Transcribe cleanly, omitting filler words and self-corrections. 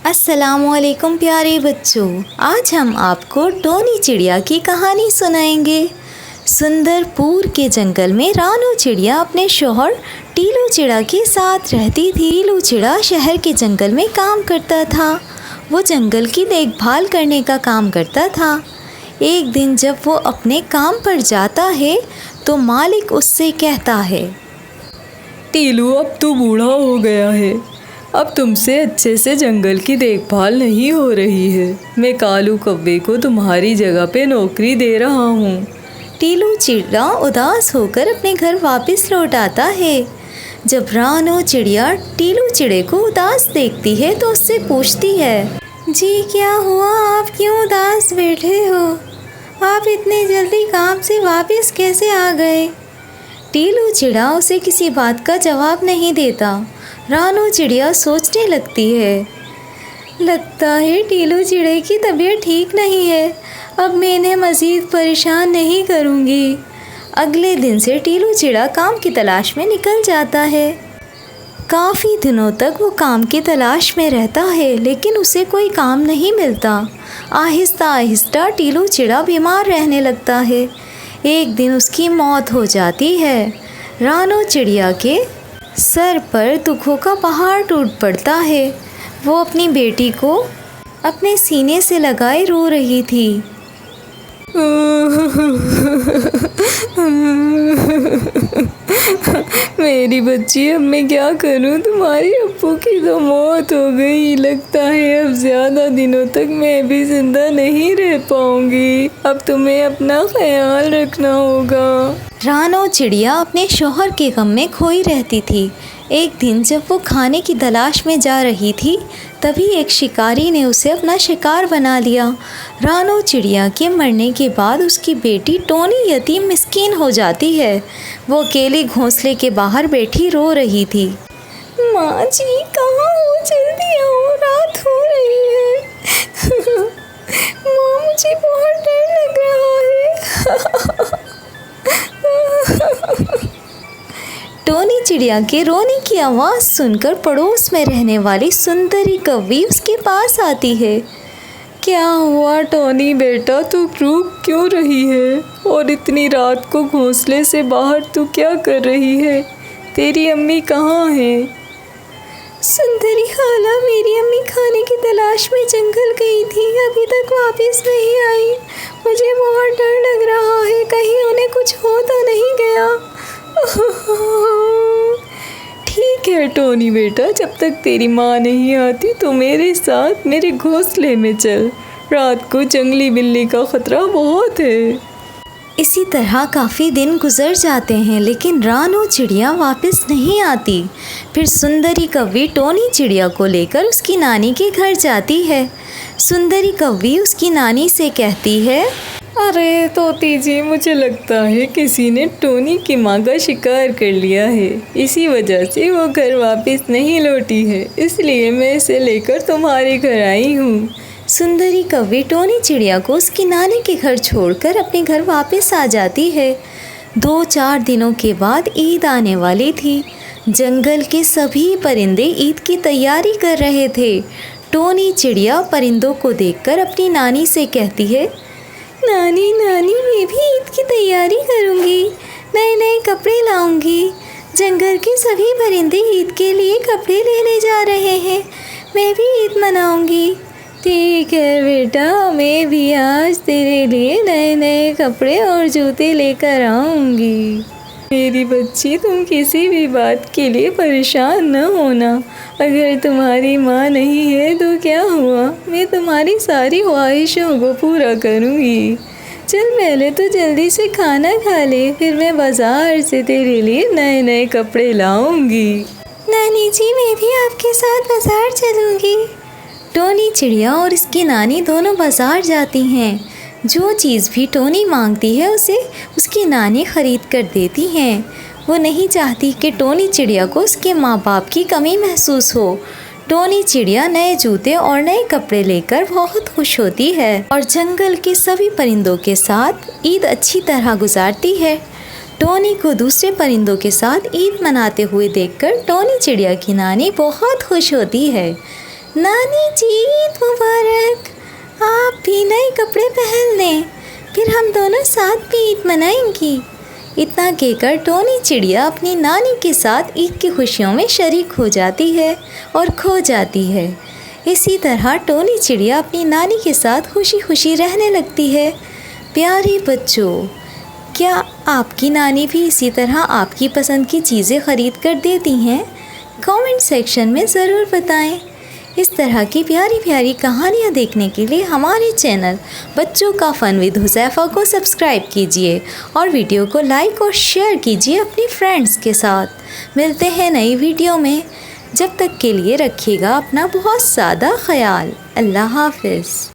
अस्सलामुअलैकुम प्यारे बच्चों, आज हम आपको टोनी चिड़िया की कहानी सुनाएंगे। सुंदरपुर के जंगल में रानू चिड़िया अपने शौहर टीलू चिड़ा के साथ रहती थी। टीलू चिड़ा शहर के जंगल में काम करता था। वो जंगल की देखभाल करने का काम करता था। एक दिन जब वो अपने काम पर जाता है तो मालिक उससे कहता है, टीलू अब तू बूढ़ा हो गया है, अब तुमसे अच्छे से जंगल की देखभाल नहीं हो रही है। मैं कालू कौवे को तुम्हारी जगह पे नौकरी दे रहा हूँ। टीलू चिड़ा उदास होकर अपने घर वापस लौट आता है। जब रानू चिड़िया टीलू चिड़े को उदास देखती है तो उससे पूछती है, जी क्या हुआ, आप क्यों उदास बैठे हो? आप इतने जल्दी काम से वापस कैसे आ गए? टीलू चिड़ा उसे किसी बात का जवाब नहीं देता। रानू चिड़िया सोचने लगती है, लगता है टीलू चिड़े की तबीयत ठीक नहीं है, अब मैं इन्हें मज़ीद परेशान नहीं करूँगी। अगले दिन से टीलू चिड़ा काम की तलाश में निकल जाता है। काफ़ी दिनों तक वो काम की तलाश में रहता है, लेकिन उसे कोई काम नहीं मिलता। आहिस्ता आहिस्ता टीलू चिड़ा बीमार रहने लगता है। एक दिन उसकी मौत हो जाती है। रानू चिड़िया के सर पर दुखों का पहाड़ टूट पड़ता है। वो अपनी बेटी को अपने सीने से लगाए रो रही थी। मेरी बच्ची, अब मैं क्या करूं? तुम्हारी अप्पू की तो मौत हो गई। लगता है अब ज़्यादा दिनों तक मैं भी जिंदा नहीं रह पाऊंगी। अब तुम्हें अपना ख्याल रखना होगा। रानू चिड़िया अपने शौहर के गम में खोई रहती थी। एक दिन जब वो खाने की तलाश में जा रही थी, तभी एक शिकारी ने उसे अपना शिकार बना लिया। रानू चिड़िया के मरने के बाद उसकी बेटी टोनी यतीम मिस्कीन हो जाती है। वो अकेले घोंसले के बाहर बैठी रो रही थी। माँ जी, कहाँ हो? जल्दी आओ, रात हो रही है। माँ, मुझे बहुत डर लग रहा है। टोनी चिड़िया के रोने की आवाज़ सुनकर पड़ोस में रहने वाली सुंदरी कौवी उसके पास आती है। क्या हुआ टोनी बेटा, तू रो क्यों रही है? और इतनी रात को घोंसले से बाहर तू क्या कर रही है? तेरी अम्मी कहाँ है? सुंदरी खाला, मेरी अम्मी खाने की तलाश में जंगल गई थी, अभी तक वापस नहीं आई। मुझे बहुत डर लग रहा है, कहीं उन्हें कुछ हो तो नहीं गया। ठीक है टोनी बेटा, जब तक तेरी माँ नहीं आती तो मेरे साथ मेरे घोंसले में चल। रात को जंगली बिल्ली का खतरा बहुत है। इसी तरह काफ़ी दिन गुजर जाते हैं, लेकिन रानू चिड़िया वापस नहीं आती। फिर सुंदरी कौवी टोनी चिड़िया को लेकर उसकी नानी के घर जाती है। सुंदरी कौवी उसकी नानी से कहती है, अरे तोती जी, मुझे लगता है किसी ने टोनी की माँ का शिकार कर लिया है। इसी वजह से वो घर वापस नहीं लौटी है, इसलिए मैं इसे लेकर तुम्हारे घर आई हूँ। सुंदरी कौवी टोनी चिड़िया को उसकी नानी के घर छोड़कर अपने घर वापस आ जाती है। 2-4 दिनों के बाद ईद आने वाली थी। जंगल के सभी परिंदे ईद की तैयारी कर रहे थे। टोनी चिड़िया परिंदों को देखकर अपनी नानी से कहती है, नानी नानी, मैं भी ईद की तैयारी करूँगी, नए नए कपड़े लाऊंगी। जंगल के सभी परिंदे ईद के लिए कपड़े लेने जा रहे हैं, मैं भी ईद मनाऊंगी। ठीक है बेटा, मैं भी आज तेरे लिए नए नए कपड़े और जूते लेकर आऊँगी। मेरी बच्ची, तुम किसी भी बात के लिए परेशान न होना। अगर तुम्हारी माँ नहीं है तो क्या हुआ, मैं तुम्हारी सारी ख्वाहिशों को पूरा करूँगी। चल पहले तो जल्दी से खाना खा ले, फिर मैं बाज़ार से तेरे लिए नए नए कपड़े लाऊंगी। नानी जी, मैं भी आपके साथ बाज़ार चलूँगी। टोनी चिड़िया और इसकी नानी दोनों बाज़ार जाती हैं। जो चीज़ भी टोनी मांगती है उसे उसकी नानी ख़रीद कर देती हैं। वो नहीं चाहती कि टोनी चिड़िया को उसके माँ बाप की कमी महसूस हो। टोनी चिड़िया नए जूते और नए कपड़े लेकर बहुत खुश होती है और जंगल के सभी परिंदों के साथ ईद अच्छी तरह गुजारती है। टोनी को दूसरे परिंदों के साथ ईद मनाते हुए देखकर टोनी चिड़िया की नानी बहुत खुश होती है। नानी जी ईद मुबारक। आप भी नए कपड़े पहन लें, फिर हम दोनों साथ भी ईद मनाएंगी। इतना कहकर टोनी चिड़िया अपनी नानी के साथ ईद की खुशियों में शरीक हो जाती है और खो जाती है। इसी तरह टोनी चिड़िया अपनी नानी के साथ खुशी खुशी रहने लगती है। प्यारे बच्चों, क्या आपकी नानी भी इसी तरह आपकी पसंद की चीज़ें ख़रीद कर देती हैं? कमेंट सेक्शन में ज़रूर बताएं। इस तरह की प्यारी प्यारी कहानियाँ देखने के लिए हमारे चैनल बच्चों का फ़न विद हुज़ैफ़ा को सब्सक्राइब कीजिए और वीडियो को लाइक और शेयर कीजिए अपनी फ्रेंड्स के साथ। मिलते हैं नई वीडियो में, जब तक के लिए रखिएगा अपना बहुत ज़्यादा ख्याल। अल्लाह हाफ़िज़।